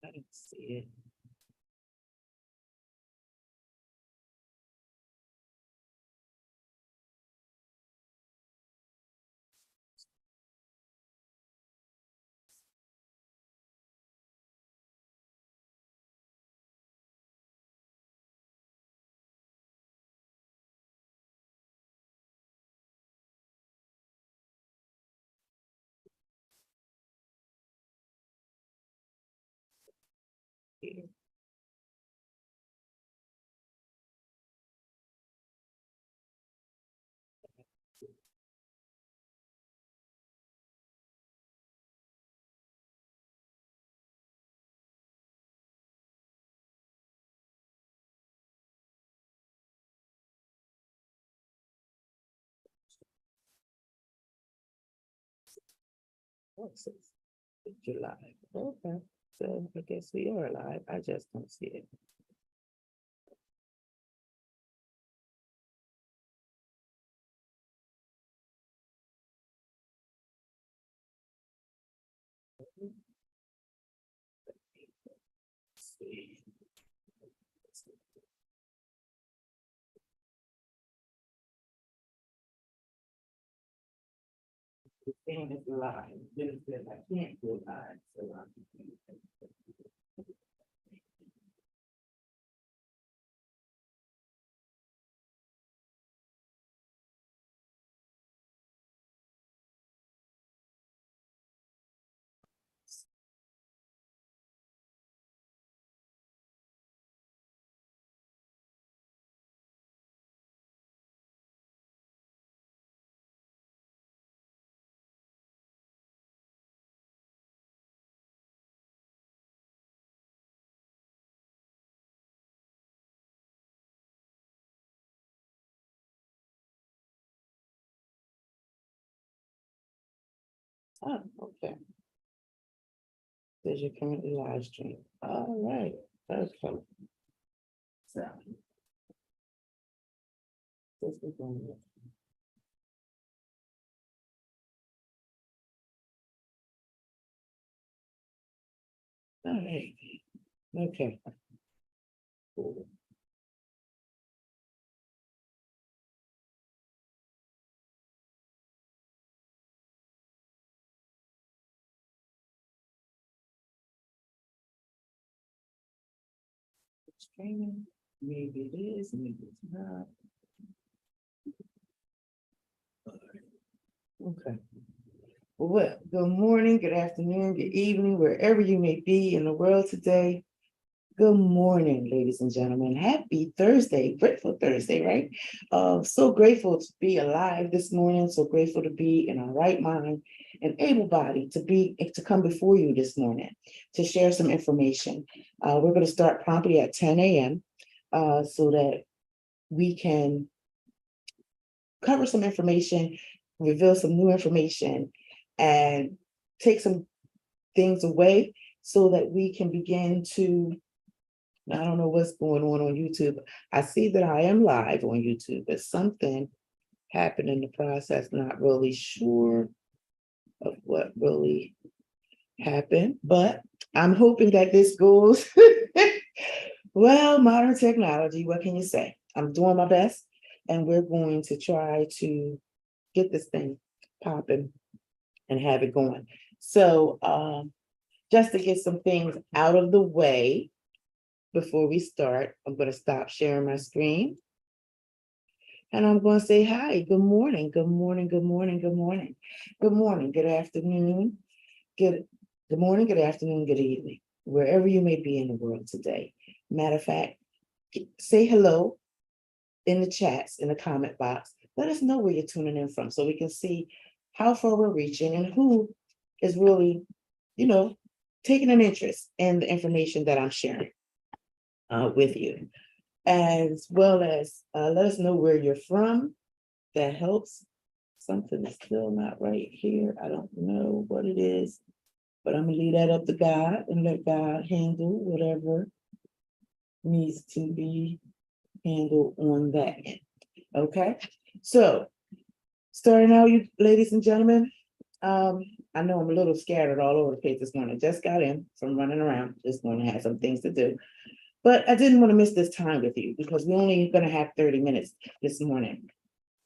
I don't see it. Here. Oh, it says July. Okay. So I guess we are live. I just don't see it. Let's see. The thing is live. Then it says I can't go live. So I'm oh, okay. Says you're currently live stream. All right. Okay. So this is going to all right. Okay. Cool. Streaming. Maybe it is, maybe it's not. Okay. Well, good morning, good afternoon, good evening, wherever you may be in the world today. Good morning, ladies and gentlemen. Happy Thursday, grateful Thursday, right? So grateful to be alive this morning. So grateful to be in our right mind and able-bodied to come before you this morning to share some information. We're going to start promptly at 10 a.m. So that we can cover some information, reveal some new information, and take some things away so that we can begin to, I don't know what's going on YouTube. I see that I am live on YouTube, but something happened in the process. Not really sure of what really happened, but I'm hoping that this goes well. Modern technology, what can you say? I'm doing my best, and we're going to try to get this thing popping and have it going. So just to get some things out of the way before we start, I'm going to stop sharing my screen. And I'm going to say hi. Good morning. Good morning. Good morning. Good morning. Good morning. Good afternoon. Good morning. Good afternoon. Good evening. Wherever you may be in the world today. Matter of fact, say hello in the chats, in the comment box. Let us know where you're tuning in from so we can see how far we're reaching and who is really, taking an interest in the information that I'm sharing with you. As well as let us know where you're from. That helps. Something is still not right here. I don't know what it is, but I'm gonna leave that up to God and let God handle whatever needs to be handled on that end. Okay, so starting out, you ladies and gentlemen, I I know I'm a little scattered all over the place this morning. Just got in from running around this morning, had some things to do. But I didn't want to miss this time with you because we're only going to have 30 minutes this morning.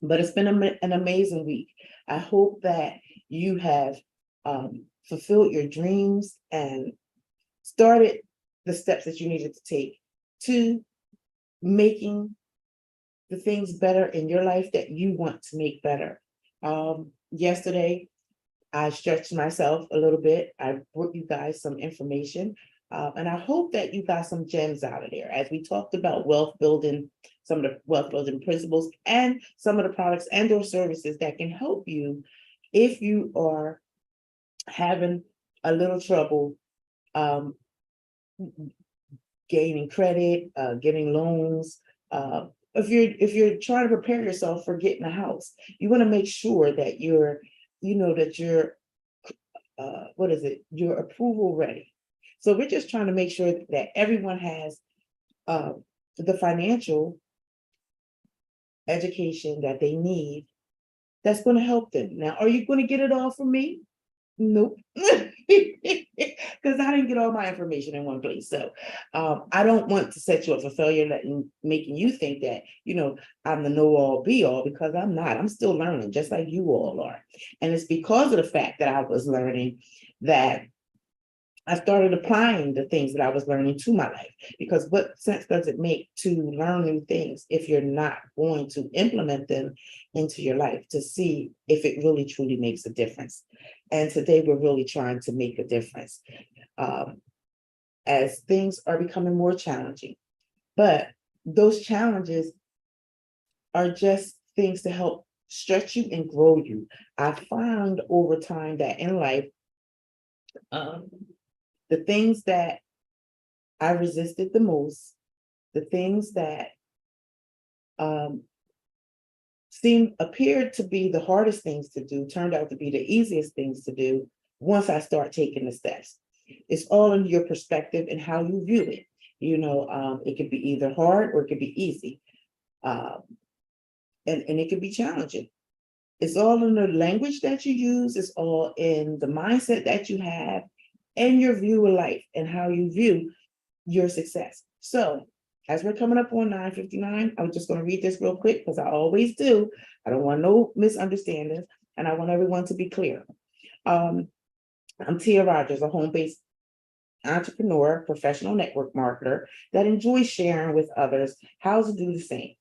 But it's been an amazing week. I hope that you have fulfilled your dreams and started the steps that you needed to take to making the things better in your life that you want to make better. Yesterday, I stretched myself a little bit. I brought you guys some information, and I hope that you got some gems out of there as we talked about wealth building, some of the wealth building principles, and some of the products and or services that can help you if you are having a little trouble um, gaining credit, getting loans. If you're trying to prepare yourself for getting a house, you want to make sure that you're what is it? Your approval ready. So we're just trying to make sure that everyone has the financial education that they need that's going to help them. Now, are you going to get it all from me? Nope. Because I didn't get all my information in one place. So I don't want to set you up for failure, making you think that, I'm the know-all be-all, because I'm not. I'm still learning, just like you all are. And it's because of the fact that I was learning that I started applying the things that I was learning to my life, because what sense does it make to learn new things if you're not going to implement them into your life to see if it really truly makes a difference? And today we're really trying to make a difference as things are becoming more challenging. But those challenges are just things to help stretch you and grow you. I found over time that in life, the things that I resisted the most, the things that appeared to be the hardest things to do, turned out to be the easiest things to do once I start taking the steps. It's all in your perspective and how you view it. It could be either hard or it could be easy. And it can be challenging. It's all in the language that you use. It's all in the mindset that you have and your view of life and how you view your success. So as we're coming up on 9:59, I'm just going to read this real quick because I always do. I don't want no misunderstandings, and I want everyone to be clear. I'm Tia Rodgers, a home-based entrepreneur, professional network marketer that enjoys sharing with others how to do the same.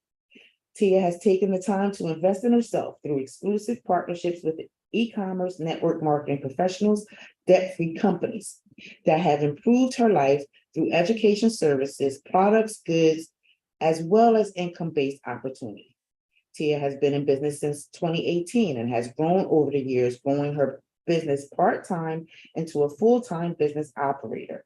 Tia has taken the time to invest in herself through exclusive partnerships with e-commerce network marketing professionals, debt-free companies that have improved her life through education services, products, goods, as well as income-based opportunity. Tia has been in business since 2018 and has grown over the years, growing her business part-time into a full-time business operator.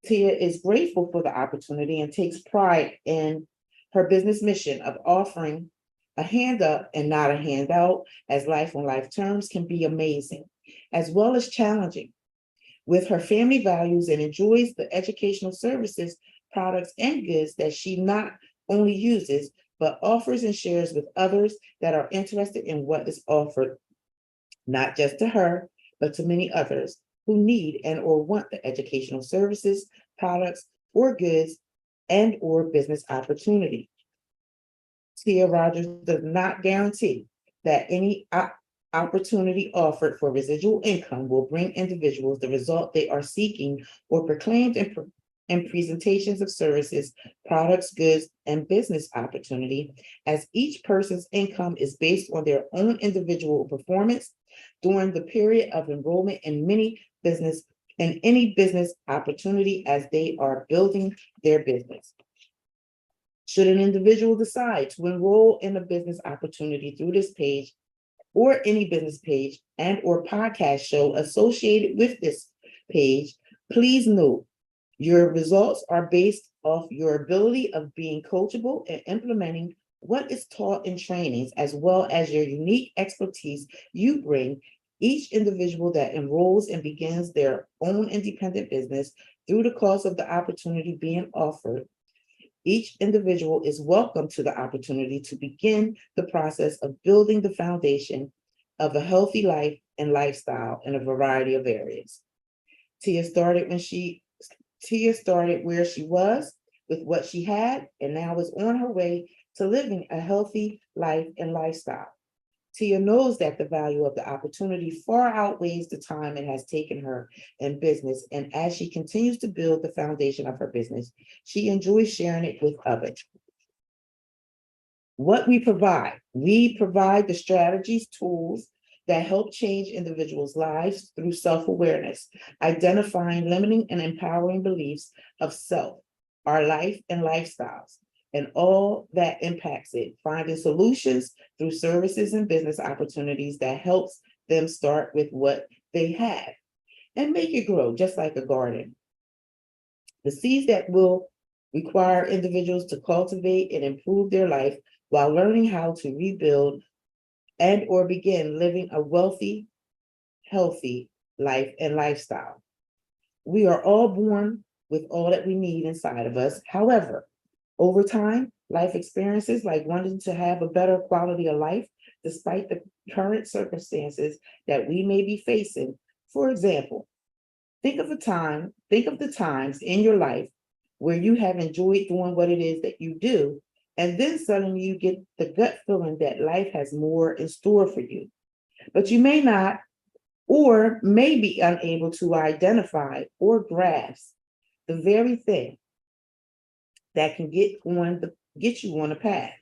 Tia is grateful for the opportunity and takes pride in her business mission of offering a hand up and not a handout, as life on life terms can be amazing, as well as challenging. With her family values and enjoys the educational services, products, and goods that she not only uses, but offers and shares with others that are interested in what is offered, not just to her, but to many others who need and or want the educational services, products, or goods and or business opportunity. Tia Rodgers does not guarantee that any opportunity offered for residual income will bring individuals the result they are seeking or proclaimed in presentations of services, products, goods, and business opportunity, as each person's income is based on their own individual performance during the period of enrollment in any business opportunity as they are building their business. Should an individual decide to enroll in a business opportunity through this page or any business page and or podcast show associated with this page, please note your results are based off your ability of being coachable and implementing what is taught in trainings, as well as your unique expertise you bring. Each individual that enrolls and begins their own independent business through the course of the opportunity being offered, each individual is welcome to the opportunity to begin the process of building the foundation of a healthy life and lifestyle in a variety of areas. Tia started where she was with what she had, and now is on her way to living a healthy life and lifestyle. Tia knows that the value of the opportunity far outweighs the time it has taken her in business. And as she continues to build the foundation of her business, she enjoys sharing it with others. What we provide the strategies, tools that help change individuals' lives through self-awareness, identifying limiting and empowering beliefs of self, our life and lifestyles, and all that impacts it, finding solutions through services and business opportunities that helps them start with what they have and make it grow just like a garden. The seeds that will require individuals to cultivate and improve their life while learning how to rebuild and or begin living a wealthy, healthy life and lifestyle. We are all born with all that we need inside of us. However, over time, life experiences like wanting to have a better quality of life, despite the current circumstances that we may be facing. For example, think of the times in your life where you have enjoyed doing what it is that you do, and then suddenly you get the gut feeling that life has more in store for you. But you may not, or may be unable to identify or grasp the very thing that can get you on a path.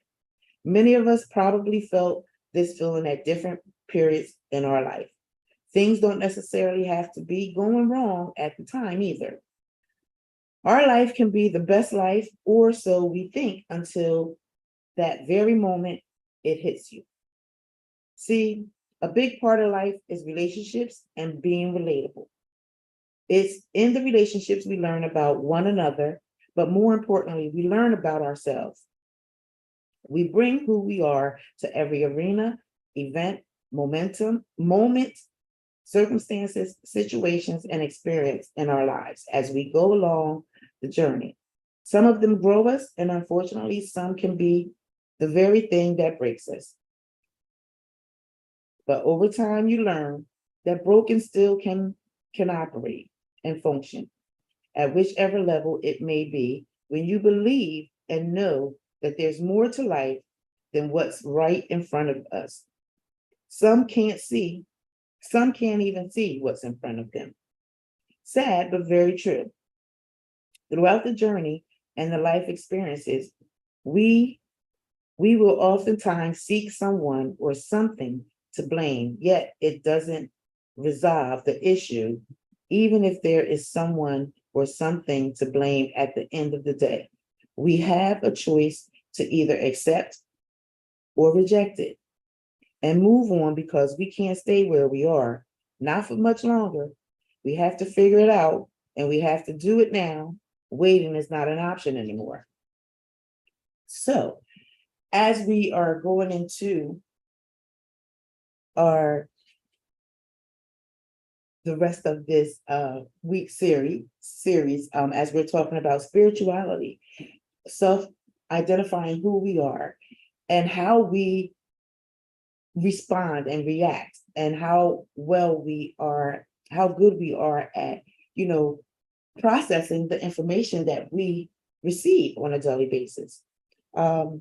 Many of us probably felt this feeling at different periods in our life. Things don't necessarily have to be going wrong at the time either. Our life can be the best life, or so we think, until that very moment it hits you. See, a big part of life is relationships and being relatable. It's in the relationships we learn about one another, but more importantly, we learn about ourselves. We bring who we are to every arena, event, moment, circumstances, situations, and experience in our lives as we go along the journey. Some of them grow us, and unfortunately, some can be the very thing that breaks us. But over time, you learn that broken still can operate and function at whichever level it may be, when you believe and know that there's more to life than what's right in front of us. Some can't even see what's in front of them. Sad, but very true. Throughout the journey and the life experiences, we will oftentimes seek someone or something to blame, yet it doesn't resolve the issue, even if there is someone or something to blame at the end of the day. We have a choice to either accept or reject it and move on, because we can't stay where we are, not for much longer. We have to figure it out, and we have to do it now. Waiting is not an option anymore. So, as we are going into the rest of this week series, as we're talking about spirituality, self-identifying who we are and how we respond and react, and how good we are at, processing the information that we receive on a daily basis. Now,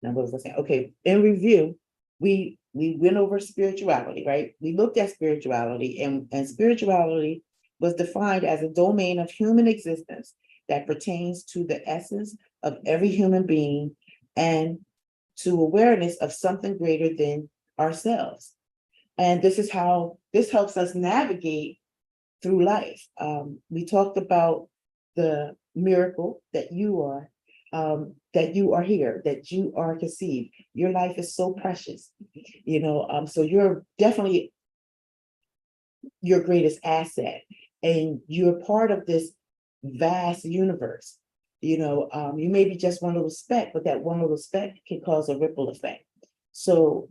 what was I saying? Okay, in review, we went over spirituality, right? We looked at spirituality, and spirituality was defined as a domain of human existence that pertains to the essence of every human being and to awareness of something greater than ourselves. And this helps us navigate through life. We talked about the miracle that you are here, that you are conceived. Your life is so precious, so you're definitely your greatest asset, and you're part of this vast universe. You may be just one little speck, but that one little speck can cause a ripple effect. So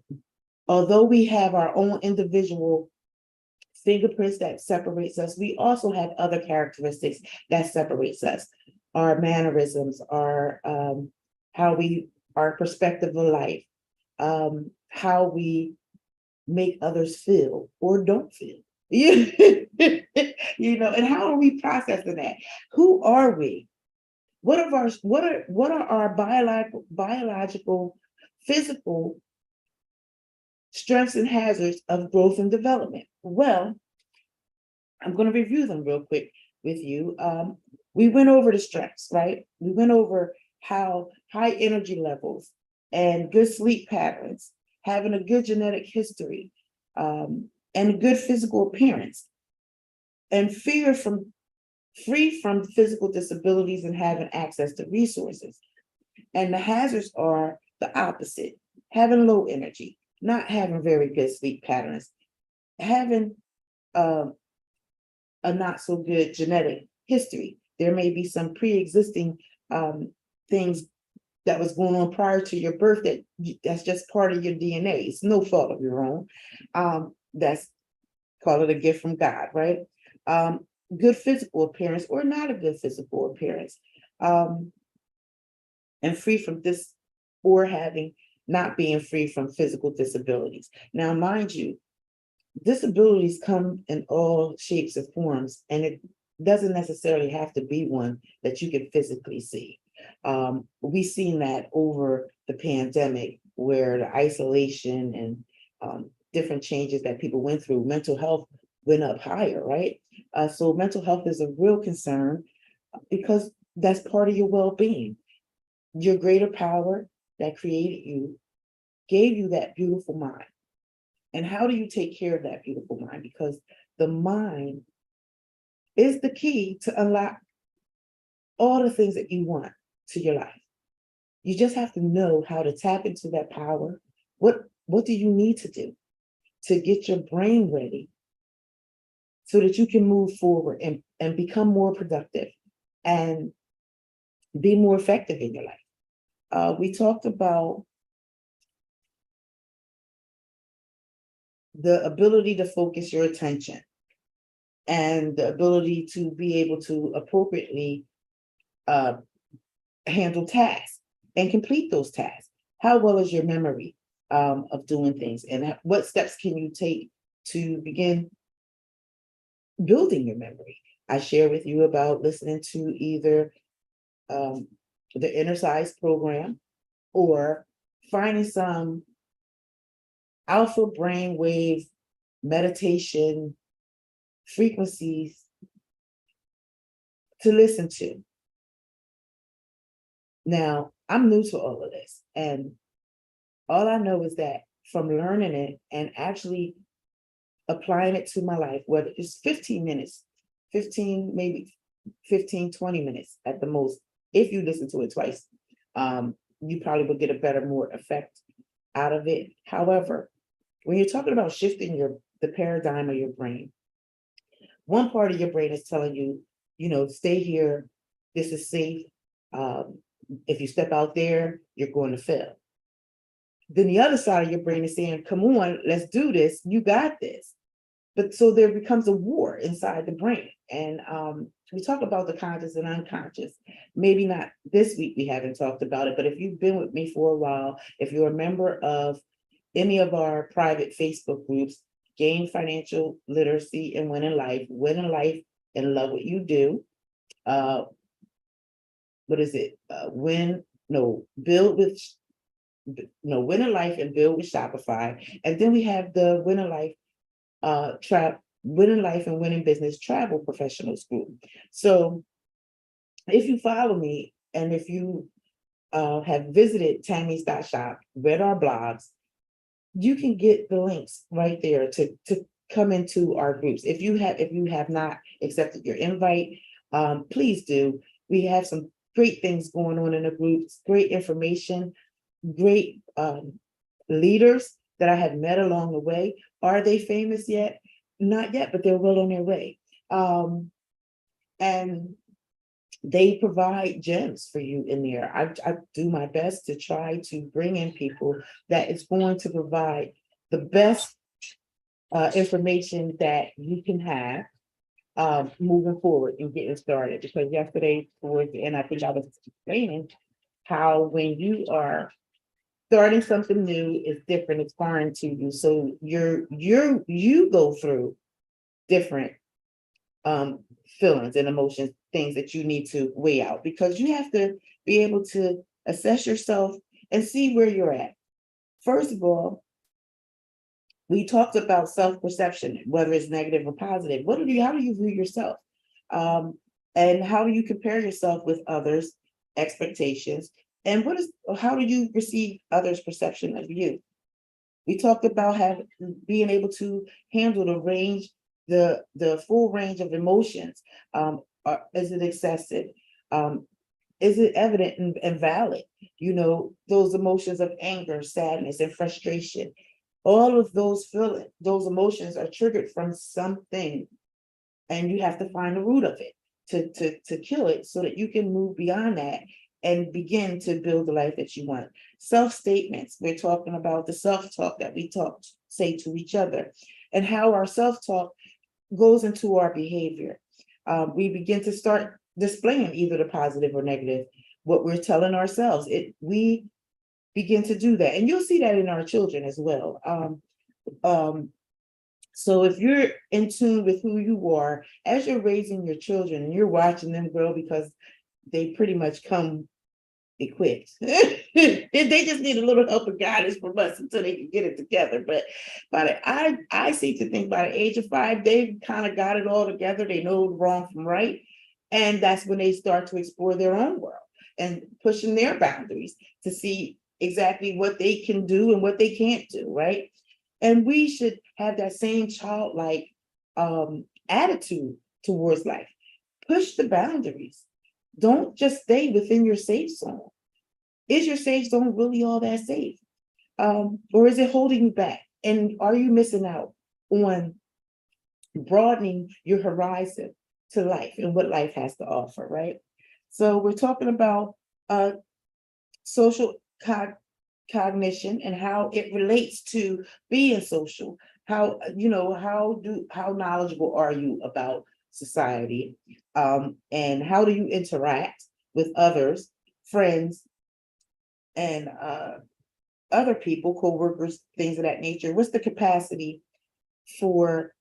although we have our own individual fingerprints that separates us, we also have other characteristics that separates us. Our mannerisms, our perspective of life, how we make others feel or don't feel. You know, and how are we processing that? Who are we? What are our biological, physical strengths and hazards of growth and development? Well, I'm going to review them real quick with you. We went over the strengths, right? We went over how high energy levels and good sleep patterns, having a good genetic history, and a good physical appearance, and free from physical disabilities and having access to resources. And the hazards are the opposite: having low energy, not having very good sleep patterns, having a not so good genetic history. There may be some pre-existing things that was going on prior to your birth that's just part of your DNA. It's no fault of your own. That's, call it a gift from God, right? Good physical appearance or not a good physical appearance, and free from this, or having not being free from physical disabilities. Now, mind you, disabilities come in all shapes and forms, and it doesn't necessarily have to be one that you can physically see. We've seen that over the pandemic, where the isolation and different changes that people went through, mental health went up higher, right? So mental health is a real concern because that's part of your well-being. Your greater power that created you gave you that beautiful mind. And how do you take care of that beautiful mind? Because the mind is the key to unlock all the things that you want to your life. You just have to know how to tap into that power. What do you need to do to get your brain ready so that you can move forward and become more productive and be more effective in your life? We talked about the ability to focus your attention and the ability to be able to appropriately handle tasks and complete those tasks. How well is your memory of doing things, and what steps can you take to begin building your memory? I share with you about listening to either the Inner Size program or finding some alpha brainwave meditation frequencies to listen to. Now, I'm new to all of this, and all I know is that from learning it and actually applying it to my life, whether it's 15 minutes, 15, maybe 15, 20 minutes at the most, if you listen to it twice, you probably will get a better, more effect out of it. However, when you're talking about shifting the paradigm of your brain, one part of your brain is telling you, stay here, this is safe. If you step out there, you're going to fail. Then the other side of your brain is saying, come on, let's do this, you got this. But so there becomes a war inside the brain. And we talk about the conscious and unconscious. Maybe not this week, we haven't talked about it, but if you've been with me for a while, if you're a member of any of our private Facebook groups, Gain Financial Literacy and Win in Life and Love What You Do. What is it? Win in Life and Build with Shopify. And then we have the Win in Life Win in Life and Win in Business Travel Professionals group. So if you follow me and if you have visited Tammy's.shop, read our blogs, you can get the links right there to come into our groups. If you have not accepted your invite, please do. We have some great things going on in the groups, great information, great leaders that I have met along the way. Are they famous yet? Not yet, but they're well on their way. And they provide gems for you in there. I do my best to try to bring in people that is going to provide the best information that you can have moving forward and getting started. Because yesterday towards the end, I think I was explaining how when you are starting something new is different, it's foreign to you. So you go through different um feelings and emotions, things that you need to weigh out because you have to be able to assess yourself and see where you're at. First of all, we talked about self-perception, whether it's negative or positive. How do you view yourself? Um, and how do you compare yourself with others' expectations? And how do you perceive others' perception of you? We talked about being able to handle the full range of emotions. Is it excessive? Um, is it evident and valid? Those emotions of anger, sadness, and frustration. All of those emotions are triggered from something, and you have to find the root of it to kill it so that you can move beyond that and begin to build the life that you want. Self-statements, we're talking about the self-talk that we say to each other, and how our self-talk goes into our behavior. We begin to start displaying either the positive or negative, what we're telling ourselves. We begin to do that, and you'll see that in our children as well. So if you're in tune with who you are as you're raising your children and you're watching them grow, because they pretty much come equipped. They just need a little help and guidance from us until they can get it together. But I seem to think by the age of 5, they've kind of got it all together. They know wrong from right. And that's when they start to explore their own world and pushing their boundaries to see exactly what they can do and what they can't do, right? And we should have that same childlike attitude towards life. Push the boundaries. Don't just stay within your safe zone. Is your safe zone really all that safe? Or is it holding you back? And are you missing out on broadening your horizon to life and what life has to offer, right? So we're talking about social cognition and how it relates to being social. How knowledgeable are you about society? And how do you interact with others, friends, and other people, co-workers, things of that nature? What's the capacity for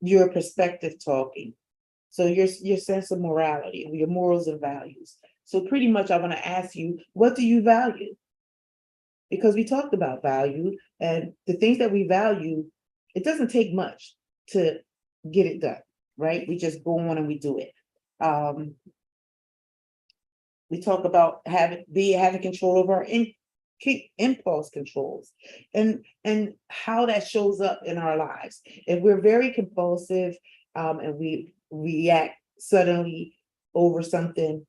your perspective talking? So your sense of morality, your morals and values. So pretty much I want to ask you, what do you value? Because we talked about value and the things that we value, it doesn't take much to get it done, right? We just go on and we do it. We talk about having control over our impulse controls and how that shows up in our lives. If we're very compulsive and we react suddenly over something,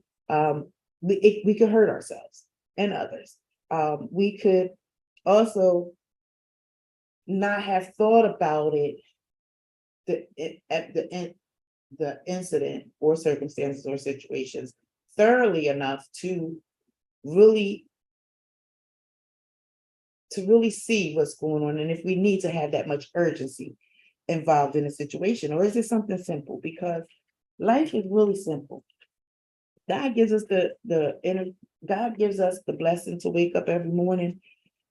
we could hurt ourselves and others. We could also not have thought about the incident or circumstances or situations thoroughly enough to really see what's going on, and if we need to have that much urgency involved in a situation, or is it something simple? Because life is really simple. God gives us God gives us the blessing to wake up every morning,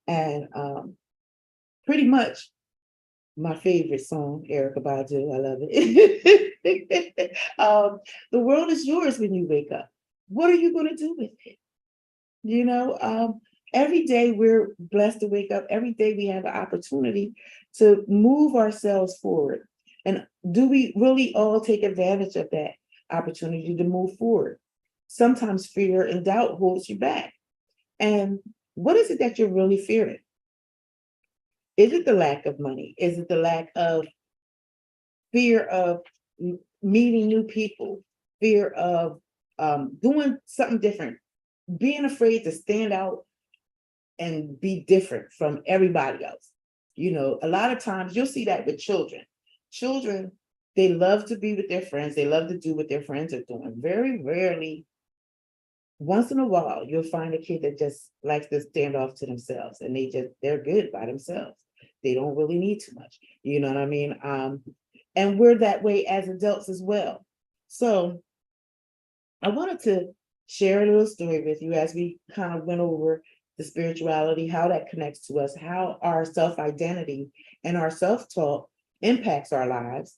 and pretty much my favorite song, Erykah Badu, I love it. The world is yours when you wake up. What are you going to do with it? Every day we're blessed to wake up. Every day we have an opportunity to move ourselves forward. And do we really all take advantage of that opportunity to move forward? Sometimes fear and doubt holds you back. And what is it that you're really fearing? Is it the lack of money? Is it the lack of fear of meeting new people? Fear of doing something different? Being afraid to stand out and be different from everybody else. A lot of times you'll see that with children. Children, they love to be with their friends. They love to do what their friends are doing. Very rarely, once in a while, you'll find a kid that just likes to stand off to themselves and they're good by themselves. They don't really need too much. You know what I mean? And we're that way as adults as well. So I wanted to share a little story with you as we kind of went over the spirituality, how that connects to us, how our self-identity and our self-talk impacts our lives.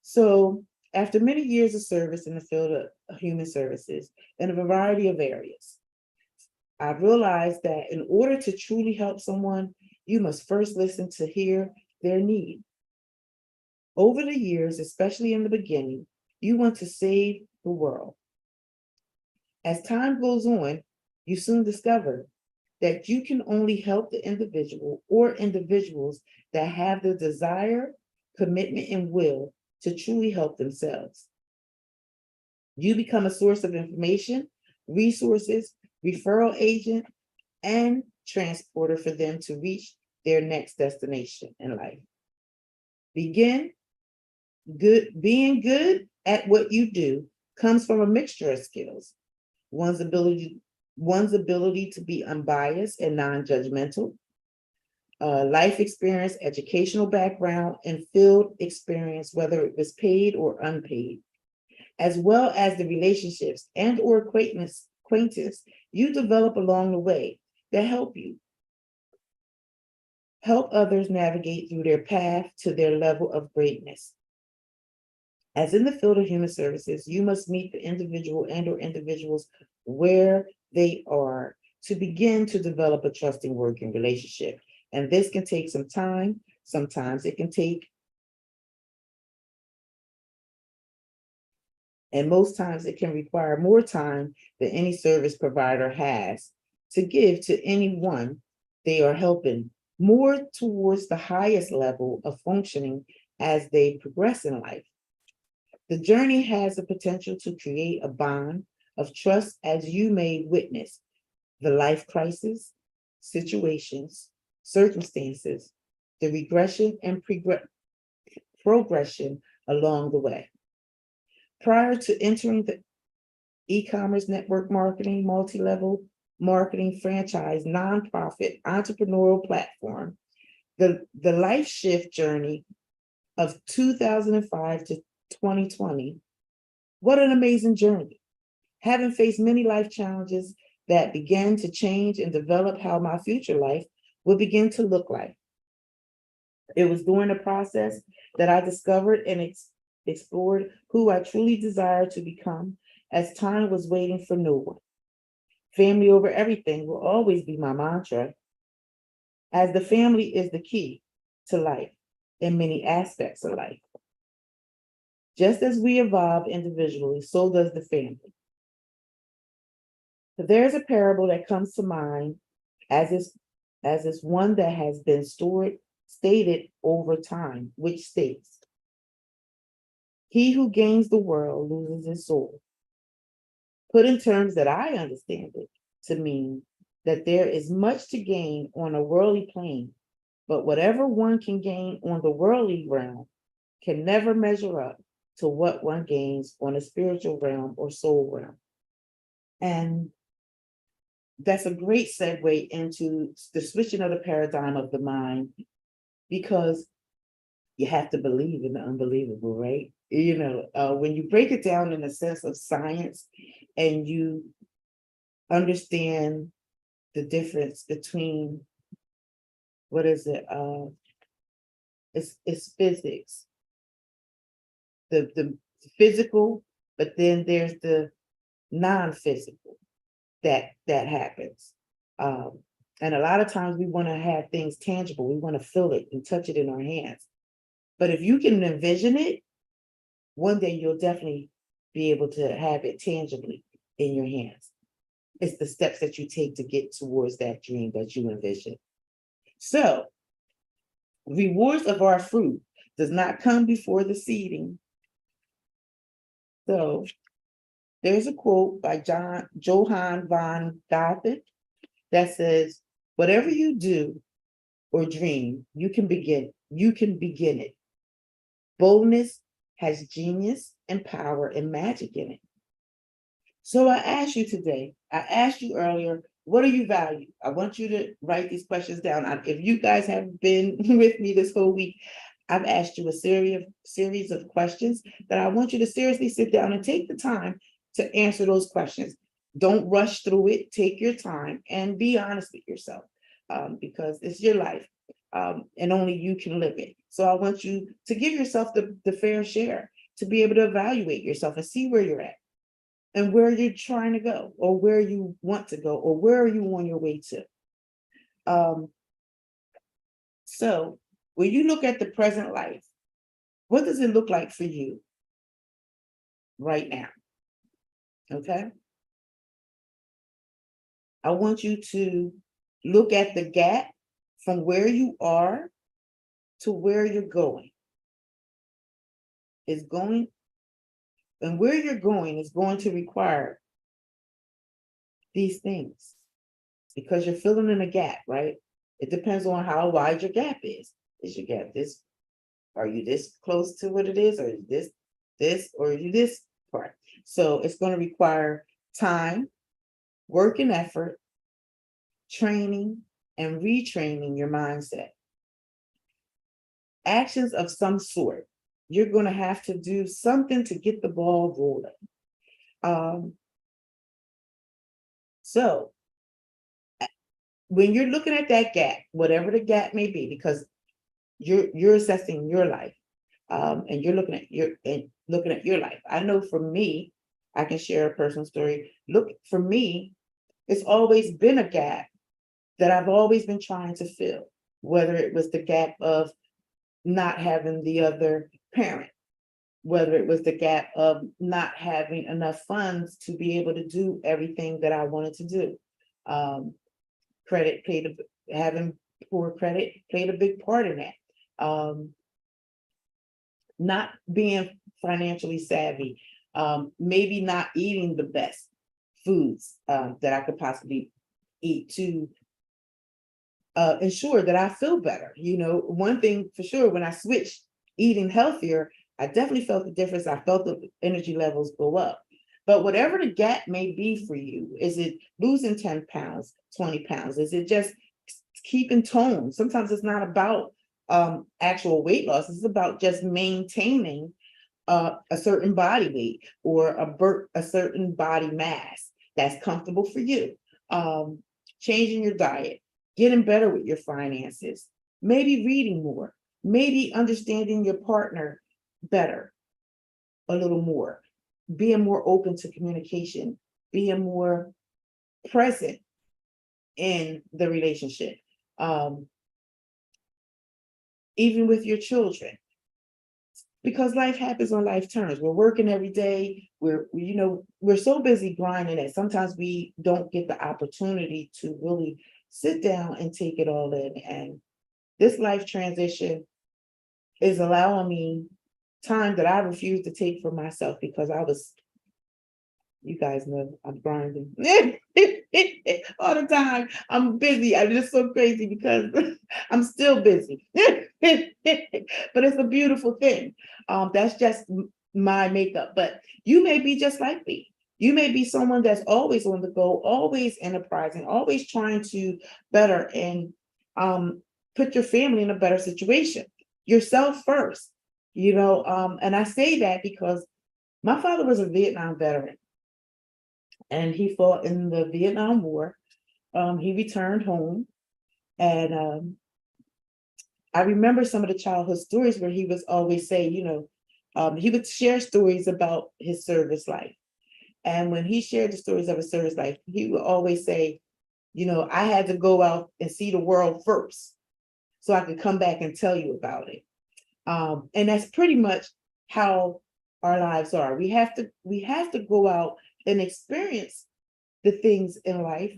So after many years of service in the field of human services in a variety of areas, I've realized that in order to truly help someone, you must first listen to hear their need. Over the years, especially in the beginning, you want to save the world. As time goes on, you soon discover that you can only help the individual or individuals that have the desire, commitment, and will to truly help themselves. You become a source of information, resources, referral agent, and transporter for them to reach their next destination in life. Being good at what you do comes from a mixture of skills. One's ability, one's ability to be unbiased and non-judgmental, life experience, educational background, and field experience, whether it was paid or unpaid, as well as the relationships and or acquaintance you develop along the way that help others navigate through their path to their level of greatness. As in the field of human services, you must meet the individual and or individuals where they are to begin to develop a trusting working relationship. And this can take some time. Sometimes it can take, and most times it can require more time than any service provider has to give to anyone they are helping, more towards the highest level of functioning as they progress in life. The journey has the potential to create a bond of trust as you may witness the life crisis, situations, circumstances, the regression and progression along the way. Prior to entering the e-commerce, network marketing, multi-level marketing, franchise, nonprofit, entrepreneurial platform, the life shift journey of 2005 to 2020, what an amazing journey. Having faced many life challenges that began to change and develop how my future life would begin to look like. It was during the process that I discovered and explored who I truly desired to become, as time was waiting for no one. Family over everything will always be my mantra, as the family is the key to life in many aspects of life. Just as we evolve individually, so does the family. There's a parable that comes to mind as is one that has been stated over time, which states, he who gains the world loses his soul. Put in terms that I understand it to mean that there is much to gain on a worldly plane, but whatever one can gain on the worldly realm can never measure up to what one gains on a spiritual realm or soul realm. And that's a great segue into the switching of the paradigm of the mind, because you have to believe in the unbelievable, right? When you break it down in the sense of science and you understand the difference between, what is it? It's physics, the physical, but then there's the non-physical that happens. And a lot of times we want to have things tangible. We want to feel it and touch it in our hands. But if you can envision it, one day you'll definitely be able to have it tangibly in your hands. It's the steps that you take to get towards that dream that you envision. So, rewards of our fruit does not come before the seeding. So, there's a quote by Johann von Goethe that says, whatever you do or dream, you can begin it. Boldness has genius and power and magic in it. So I asked you earlier, what do you value? I want you to write these questions down. If you guys have been with me this whole week, I've asked you a series of questions that I want you to seriously sit down and take the time to answer those questions. Don't rush through it. Take your time and be honest with yourself, because it's your life, and only you can live it. So I want you to give yourself the fair share to be able to evaluate yourself and see where you're at and where you're trying to go or where you want to go or where are you on your way to. Um, so when you look at the present life, what does it look like for you right now? Okay. I want you to look at the gap from where you are to where you're going. Is going, and where you're going is going to require these things because you're filling in a gap, right? It depends on how wide your gap is. Is your gap this? Are you this close to what it is, or is this, or are you this part? So it's going to require time, work and effort, training, and retraining your mindset. Actions of some sort. You're going to have to do something to get the ball rolling. So when you're looking at that gap, whatever the gap may be, because you're assessing your life, and you're looking at your life. I know for me, I can share a personal story. Look, for me, it's always been a gap that I've always been trying to fill, whether it was the gap of not having the other parent, whether it was the gap of not having enough funds to be able to do everything that I wanted to do. Credit played having poor credit played a big part in that. Not being financially savvy, maybe not eating the best foods that I could possibly eat to ensure that I feel better. You know, one thing for sure, when I switched eating healthier, I definitely felt the difference. I felt the energy levels go up. But whatever the gap may be for you, is it losing 10 pounds, 20 pounds? Is it just keeping tone? Sometimes it's not about actual weight loss. It's about just maintaining a certain body weight or a certain body mass that's comfortable for you. Changing your diet, getting better with your finances, maybe reading more, maybe understanding your partner better, a little more, being more open to communication, being more present in the relationship, even with your children, because life happens on life terms. We're working every day. We're so busy grinding that sometimes we don't get the opportunity to really sit down and take it all in. And this life transition is allowing me time that I refused to take for myself because you guys know I'm grinding all the time. I'm busy. I'm just so crazy because I'm still busy. But it's a beautiful thing. That's just my makeup. But you may be just like me. You may be someone that's always on the go, always enterprising, always trying to better and put your family in a better situation. Yourself first, and I say that because my father was a Vietnam veteran and he fought in the Vietnam War. He returned home, and I remember some of the childhood stories where he was always say, he would share stories about his service life. And when he shared the stories of his service life, he would always say, I had to go out and see the world first so I could come back and tell you about it. And that's pretty much how our lives are. We have to go out and experience the things in life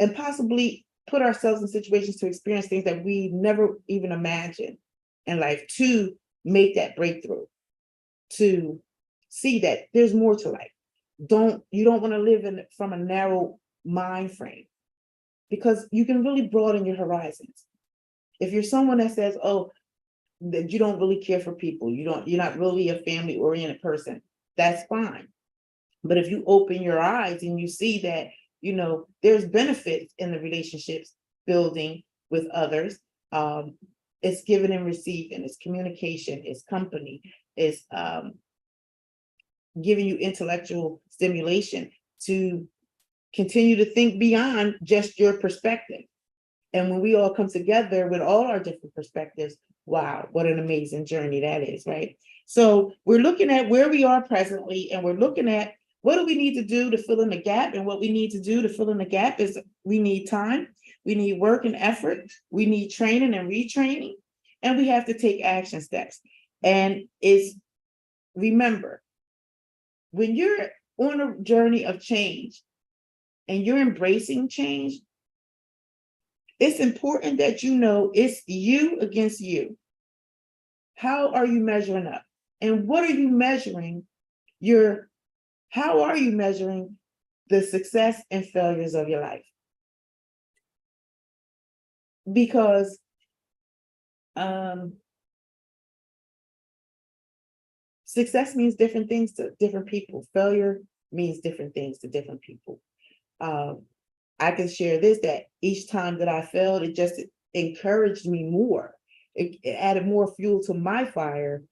and possibly put ourselves in situations to experience things that we never even imagined in life, to make that breakthrough, to see that there's more to life. You don't want to live from a narrow mind frame, because you can really broaden your horizons. If you're someone that says, oh, that you don't really care for people, you're not really a family oriented person, that's fine. But if you open your eyes and you see that, there's benefits in the relationships building with others, it's giving and receiving, it's communication, it's company, it's giving you intellectual stimulation to continue to think beyond just your perspective. And when we all come together with all our different perspectives, wow, what an amazing journey that is, right? So we're looking at where we are presently, and we're looking at what do we need to do to fill in the gap. And what we need to do to fill in the gap is we need time, we need work and effort, we need training and retraining, and we have to take action steps. And remember, when you're on a journey of change and you're embracing change, it's important that you know it's you against you. How are you measuring up? And what are you measuring how are you measuring the success and failures of your life? Because success means different things to different people. Failure means different things to different people. I can share this, that each time that I failed, it just encouraged me more. It added more fuel to my fire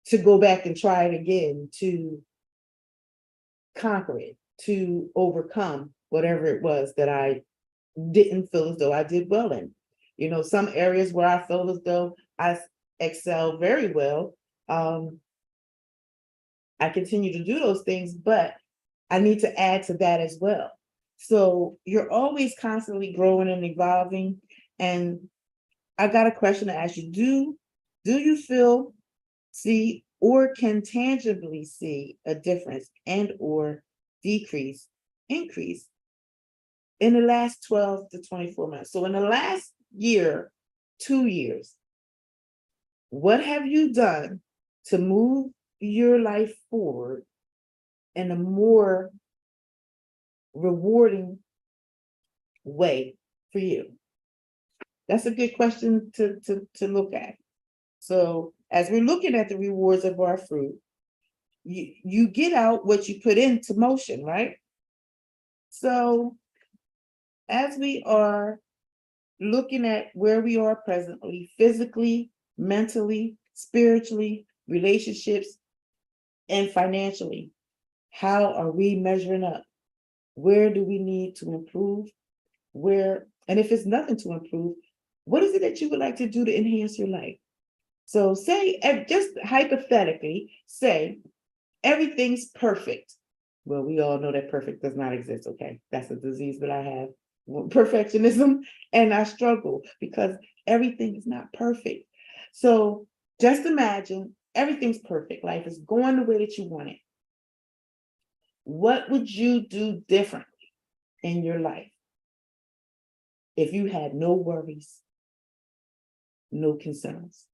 to go back and try it again, to conquer it, to overcome whatever it was that I didn't feel as though I did well in. You know, some areas where I felt as though I excelled very well, I continue to do those things, but I need to add to that as well. So you're always constantly growing and evolving. And I got a question to ask you. Do you feel, see, or can tangibly see a difference and or increase in the last 12 to 24 months? So in the last year, 2 years, what have you done to move your life forward in a more rewarding way for you? That's a good question to look at. So as we're looking at the rewards of our fruit, you get out what you put into motion, right? So as we are looking at where we are presently, physically, mentally, spiritually, relationships, and financially, how are we measuring up? Where do we need to improve? And if it's nothing to improve, what is it that you would like to do to enhance your life? So say, just hypothetically, say everything's perfect. Well, we all know that perfect does not exist, okay? That's a disease that I have, perfectionism, and I struggle because everything is not perfect. So just imagine everything's perfect. Life is going the way that you want it. What would you do differently in your life if you had no worries, no concerns?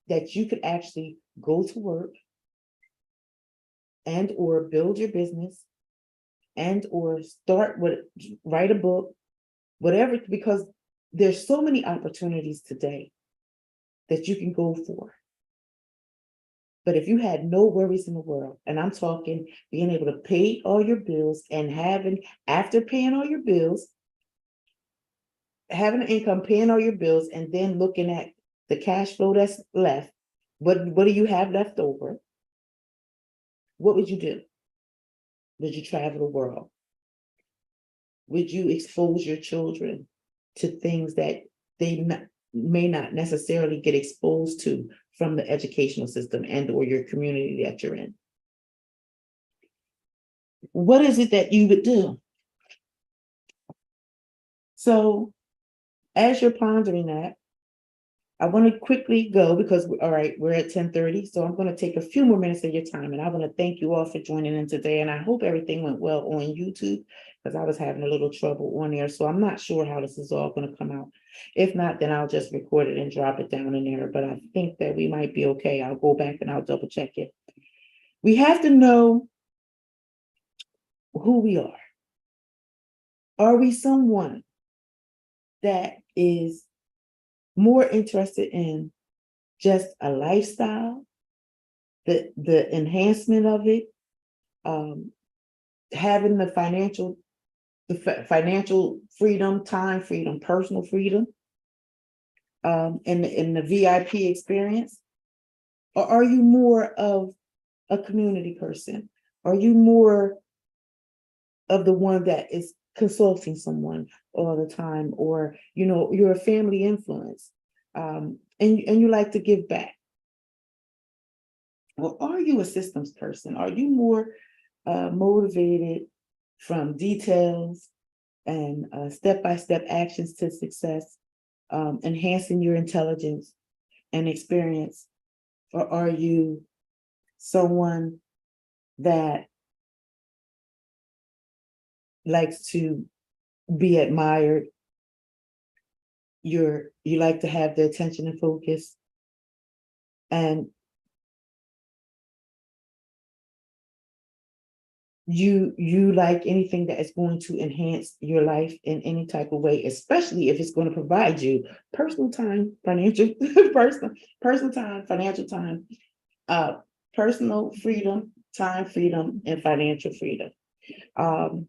That you could actually go to work and or build your business and or write a book, whatever, because there's so many opportunities today that you can go for. But if you had no worries in the world, and I'm talking being able to pay all your bills and after paying all your bills, having an income, paying all your bills, and then looking at the cash flow that's left, what do you have left over? What would you do? Would you travel the world? Would you expose your children to things that they may not necessarily get exposed to from the educational system and or your community that you're in? What is it that you would do? So as you're pondering that, I want to quickly go because, all right, we're at 10:30. So I'm going to take a few more minutes of your time, and I want to thank you all for joining in today. And I hope everything went well on YouTube because I was having a little trouble on there. So I'm not sure how this is all going to come out. If not, then I'll just record it and drop it down in there. But I think that we might be okay. I'll go back and I'll double check it. We have to know who we are. Are we someone that is more interested in just a lifestyle, the enhancement of it, having the financial freedom, time freedom, personal freedom, in the VIP experience? Or are you more of a community person? Are you more of the one that is consulting someone all the time, or you're a family influence, and you like to give back? Or are you a systems person? Are you more motivated from details and step-by-step actions to success, enhancing your intelligence and experience? Or are you someone that likes to be admired? You like to have the attention and focus, and you like anything that is going to enhance your life in any type of way, especially if it's going to provide you personal time, financial personal time, financial time, uh personal freedom, time freedom, and financial freedom. um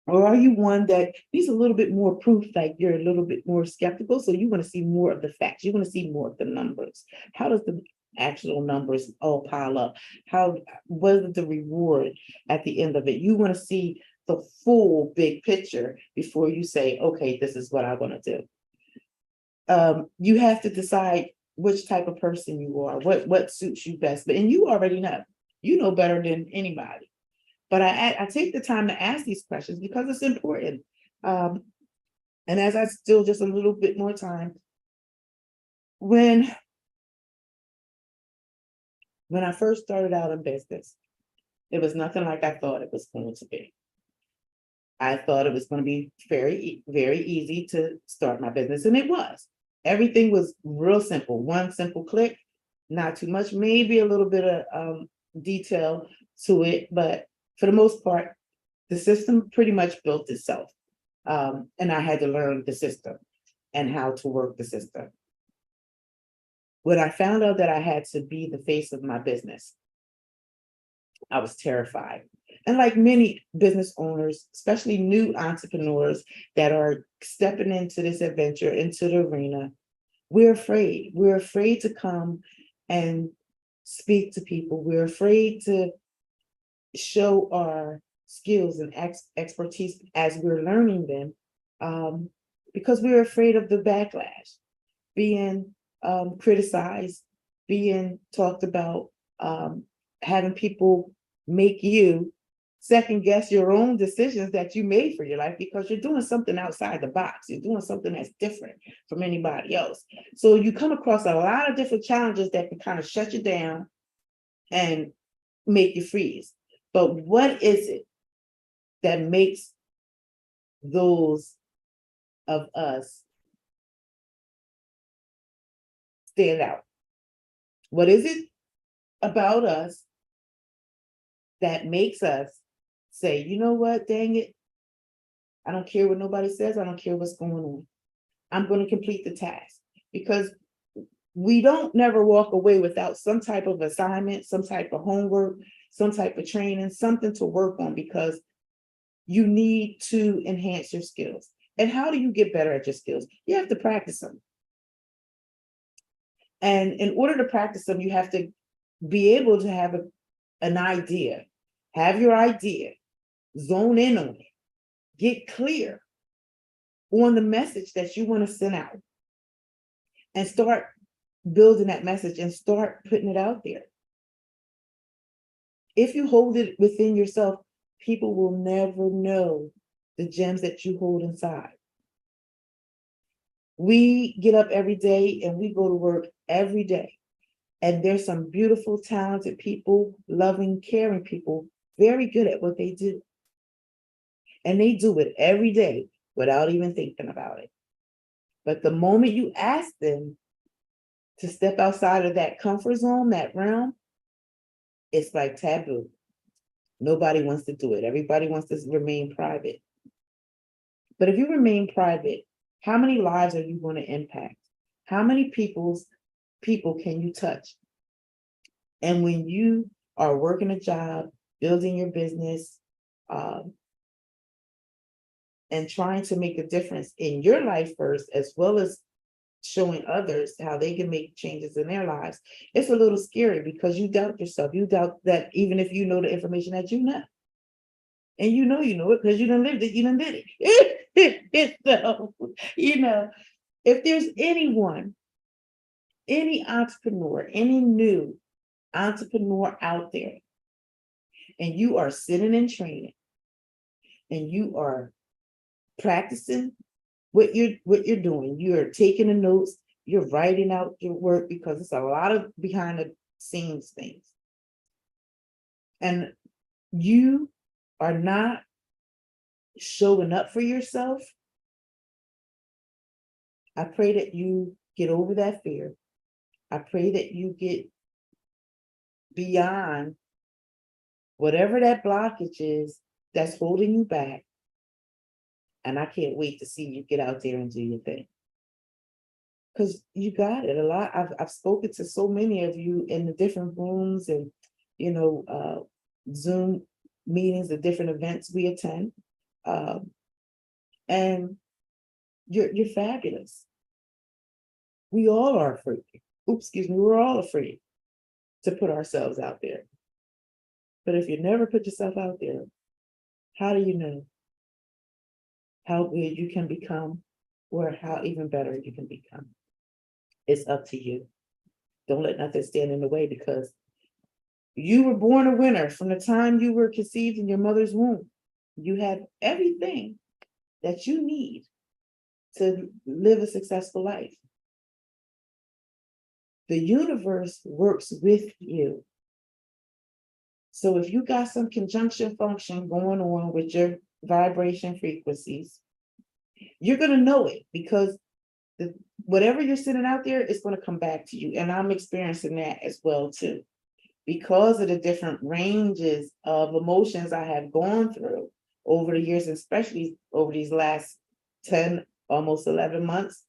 or are you one that needs a little bit more proof, like you're a little bit more skeptical, so you want to see more of the facts, you want to see more of the numbers? How does the actual numbers all pile up? How what is the reward at the end of it? You want to see the full big picture before you say, okay, this is what I want to do. You have to decide which type of person you are, what suits you best. And you already know, you know better than anybody. But I take the time to ask these questions because it's important. Um, and as I still just a little bit more time, when I first started out in business, it was nothing like I thought it was going to be. I thought it was going to be very easy to start my business, and it was. Everything was real simple. One simple click, not too much, maybe a little bit of detail to it, but for the most part, the system pretty much built itself. And I had to learn the system and how to work the system. When I found out that I had to be the face of my business, I was terrified. And like many business owners, especially new entrepreneurs that are stepping into this adventure, into the arena, we're afraid. We're afraid to come and speak to people. We're afraid to show our skills and expertise as we're learning them, because we're afraid of the backlash, being criticized, being talked about, having people make you second guess your own decisions that you made for your life because you're doing something outside the box. You're doing something that's different from anybody else. So you come across a lot of different challenges that can kind of shut you down and make you freeze. But what is it that makes those of us stand out? What is it about us that makes us say, you know what, dang it, I don't care what nobody says, I don't care what's going on, I'm going to complete the task? Because we don't never walk away without some type of assignment, some type of homework, some type of training, something to work on, because you need to enhance your skills. And how do you get better at your skills? You have to practice them. And in order to practice them, you have to be able to have an idea, have your idea, zone in on it, get clear on the message that you want to send out, and start building that message and start putting it out there. If you hold it within yourself, people will never know the gems that you hold inside. We get up every day and we go to work every day. And there's some beautiful, talented people, loving, caring people, very good at what they do. And they do it every day without even thinking about it. But the moment you ask them to step outside of that comfort zone, that realm, it's like taboo. Nobody wants to do it. Everybody wants to remain private. But if you remain private, how many lives are you going to impact? How many people can you touch? And when you are working a job, building your business, and trying to make a difference in your life first, as well as showing others how they can make changes in their lives, it's a little scary because you doubt yourself. You doubt that even if you know the information that you know. And you know it because you done lived it, you done did it. So, if there's anyone, any entrepreneur, any new entrepreneur out there, and you are sitting in training and you are practicing what you're doing, you're taking the notes, you're writing out your work because it's a lot of behind the scenes things. And you are not showing up for yourself. I pray that you get over that fear. I pray that you get beyond whatever that blockage is that's holding you back. And I can't wait to see you get out there and do your thing. Because you got it a lot. I've spoken to so many of you in the different rooms and, Zoom meetings, the different events we attend. And you're fabulous. We all are afraid. We're all afraid to put ourselves out there. But if you never put yourself out there, how do you know how good you can become or how even better you can become? It's up to you. Don't let nothing stand in the way because you were born a winner from the time you were conceived in your mother's womb. You have everything that you need to live a successful life. The universe works with you. So if you got some conjunction function going on with your vibration frequencies, you're going to know it because whatever you're sending out there is going to come back to you. And I'm experiencing that as well too. Because of the different ranges of emotions I have gone through over the years, especially over these last 10, almost 11 months,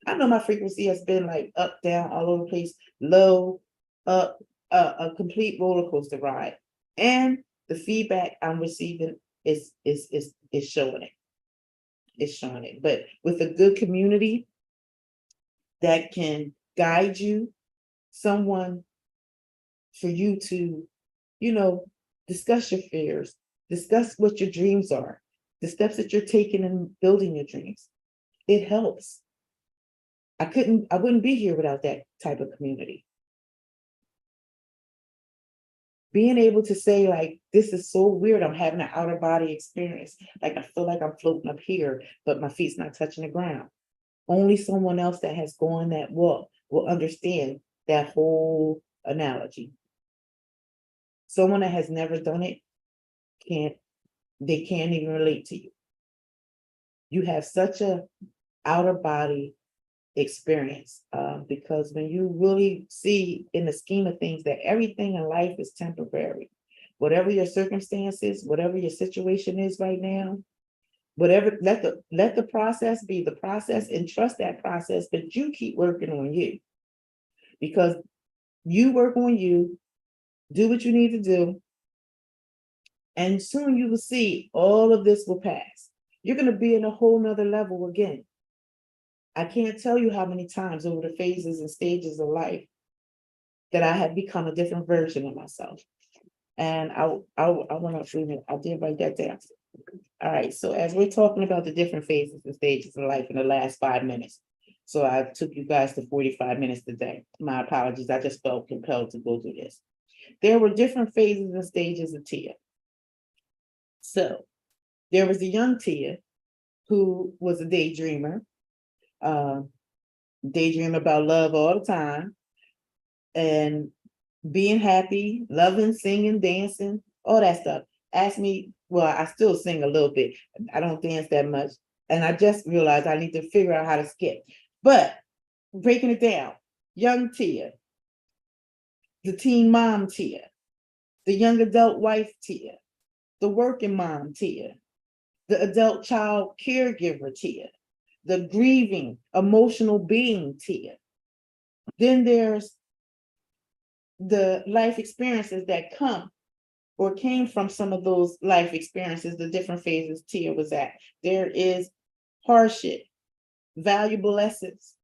I know my frequency has been like up, down, all over the place, low, up, a complete roller coaster ride. And the feedback I'm receiving is showing it. It's showing it. But with a good community that can guide you, someone for you to, discuss your fears, discuss what your dreams are, the steps that you're taking in building your dreams. It helps. I wouldn't be here without that type of community. Being able to say, like, this is so weird, I'm having an outer body experience. Like, I feel like I'm floating up here, but my feet's not touching the ground. Only someone else that has gone that walk will understand that whole analogy. Someone that has never done it can't even relate to you. You have such a outer body experience because when you really see in the scheme of things that everything in life is temporary, whatever your circumstances, whatever your situation is right now, whatever, let the process be the process and trust that process, but you keep working on you because you work on you, do what you need to do, and soon you will see all of this will pass. You're going to be in a whole nother level again. I can't tell you how many times over the phases and stages of life that I have become a different version of myself. And I want to, I did write that down. All right, so as we're talking about the different phases and stages of life in the last 5 minutes, so I took you guys to 45 minutes today. My apologies, I just felt compelled to go through this. There were different phases and stages of Tia. So there was a young Tia who was a daydreamer, daydream about love all the time, and being happy, loving, singing, dancing, all that stuff. Ask me, well, I still sing a little bit. I don't dance that much. And I just realized I need to figure out how to skip. But breaking it down, young Tia, the teen mom Tia, the young adult wife Tia, the working mom Tia, the adult child caregiver Tia, the grieving, emotional being Tia. Then there's the life experiences that come or came from some of those life experiences, the different phases Tia was at. There is hardship, valuable lessons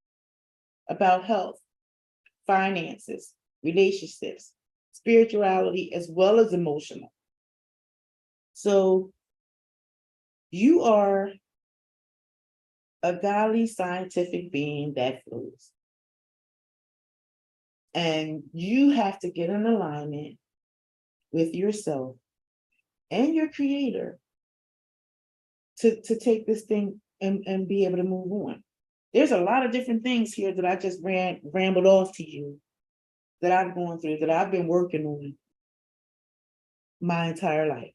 about health, finances, relationships, spirituality, as well as emotional. So You are a godly scientific being that flows. And you have to get in alignment with yourself and your creator to take this thing and be able to move on. There's a lot of different things here that I just rambled off to you that I've gone through, that I've been working on my entire life.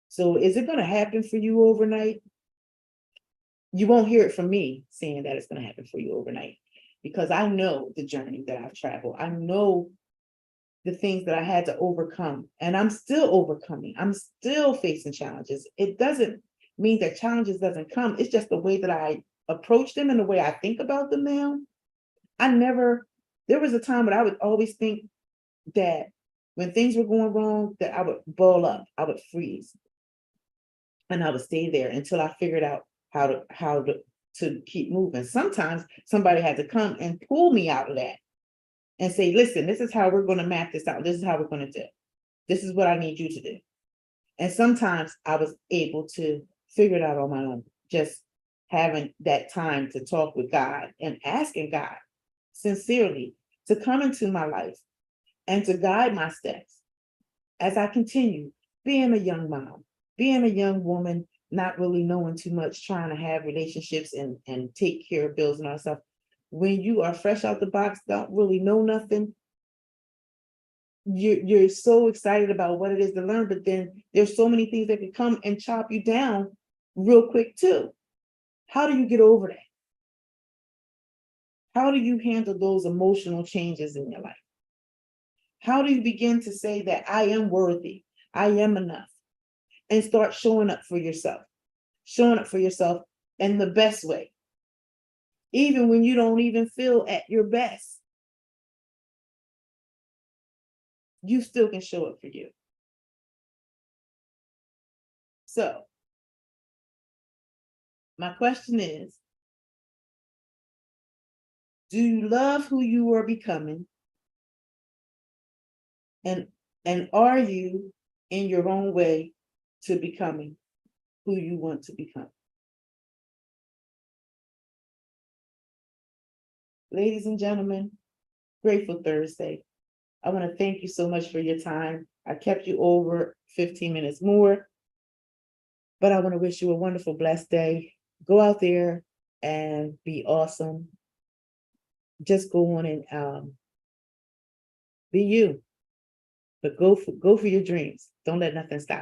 So is it going to happen for you overnight? You won't hear it from me saying that it's going to happen for you overnight, because I know the journey that I've traveled. I know the things that I had to overcome, and I'm still overcoming. I'm still facing challenges. It doesn't mean that challenges doesn't come. It's just the way that I approach them and the way I think about them now. There was a time when I would always think that when things were going wrong, that I would ball up, I would freeze, and I would stay there until I figured out how to keep moving. Sometimes somebody had to come and pull me out of that and say, listen, this is how we're going to map this out. This is how we're going to do. This is what I need you to do. And sometimes I was able to figure it out on my own, just having that time to talk with God and asking God sincerely to come into my life and to guide my steps as I continue being a young mom, being a young woman, not really knowing too much, trying to have relationships and take care of bills and all that stuff. When you are fresh out the box, don't really know nothing, you're so excited about what it is to learn, but then there's so many things that can come and chop you down real quick too. How do you get over that? How do you handle those emotional changes in your life? How do you begin to say that I am worthy, I am enough, and start showing up for yourself in the best way, even when you don't even feel at your best? You still can show up for you. So my question is, do you love who you are becoming? And are you in your own way to becoming who you want to become? Ladies and gentlemen, Grateful Thursday. I want to thank you so much for your time. I kept you over 15 minutes more, but I want to wish you a wonderful, blessed day. Go out there and be awesome. Just go on and be you, but go for your dreams. Don't let nothing stop